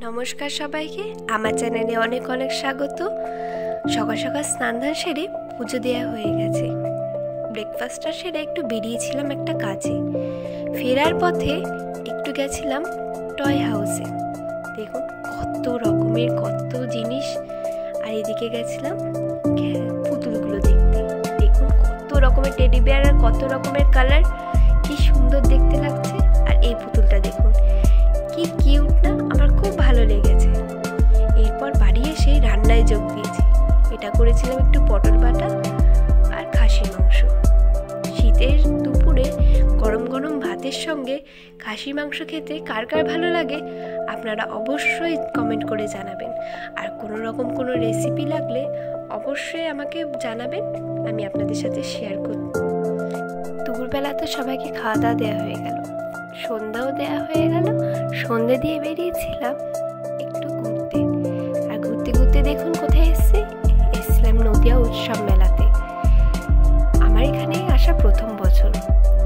নমস্কার সবাইকে, আমার চ্যানেলে অনেক অনেক স্বাগত। সকাল সকাল স্নান ধান সেরে পুজো দেওয়া হয়ে গেছে। ব্রেকফাস্টটা সেরে একটু বেরিয়েছিলাম একটা কাজে। ফেরার পথে একটু গেছিলাম টয় হাউসে। দেখুন কত রকমের কত জিনিস। আর এদিকে গেছিলাম পুতুলগুলো দেখতে। দেখুন কত রকমের টেডি বিয়ার আর কত রকমের কালার, কি সুন্দর দেখতে লাগছে। আর এই পুতুলটা দেখুন কি কিউট না, আমার খুব ভালো লেগেছে। এরপর বাড়ি এসে রান্নায় যোগ দিয়েছি। এটা করেছিলাম একটু পটল বাটা আর খাসির মাংস। শীতের দুপুরে গরম গরম ভাতের সঙ্গে খাসির মাংস খেতে কার কার ভালো লাগে আপনারা অবশ্যই কমেন্ট করে জানাবেন। আর কোনো রকম কোনো রেসিপি লাগলে অবশ্যই আমাকে জানাবেন, আমি আপনাদের সাথে শেয়ার করব। দুপুরবেলা তো সবাইকে খাওয়া দাওয়া দেওয়া হয়ে গেল, সন্ধ্যাও দেওয়া হয়ে গেল। সন্ধ্যে দিয়ে বেরিয়েছিলাম একটু ঘুরতে। আর ঘুরতে ঘুরতে দেখুন কোথায় এসেছিলাম নদিয়া উৎসব মেলাতে। আমার এখানে আসা প্রথম বছর।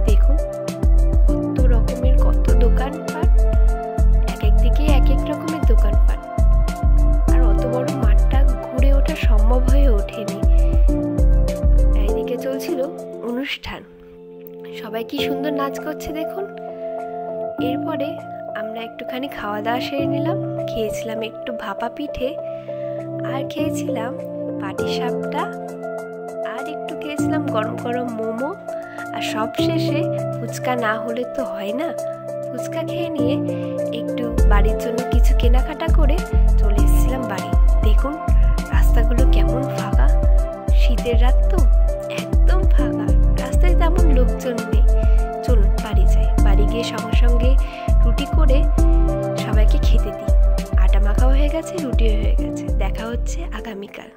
দেখুন কত রকমের কত দোকানপাট, এক এক দিকে এক এক রকমের দোকানপাট। আর অত বড় মাঠটা ঘুরে ওঠা সম্ভব হয়ে ওঠেনি। এইদিকে চলছিল অনুষ্ঠান, সবাই কি সুন্দর নাচ করছে দেখুন। এরপরে আমরা একটুখানি খাওয়া দাওয়া সেরে নিলাম। খেয়েছিলাম একটু ভাপা পিঠে, আর খেয়েছিলাম পাটিসাপটা, আর একটু খেয়েছিলাম গরম গরম মোমো। আর সব শেষে ফুচকা না হলে তো হয় না। ফুচকা খেয়ে নিয়ে একটু বাড়ির জন্য কিছু কেনাকাটা করে চলে এসেছিলাম বাড়ি। দেখুন রাস্তাগুলো কেমন ফাঁকা, শীতের রাত তো একদম ফাঁকা, রাস্তায় তেমন লোকজন নেই। চলুন বাড়ি যাই। বাড়ি গিয়ে সঙ্গে সঙ্গে রুটি করে সবাইকে খেতে দিই। আটা মাখাও হয়ে গেছে, রুটি হয়ে গেছে। দেখা হচ্ছে আগামীকাল।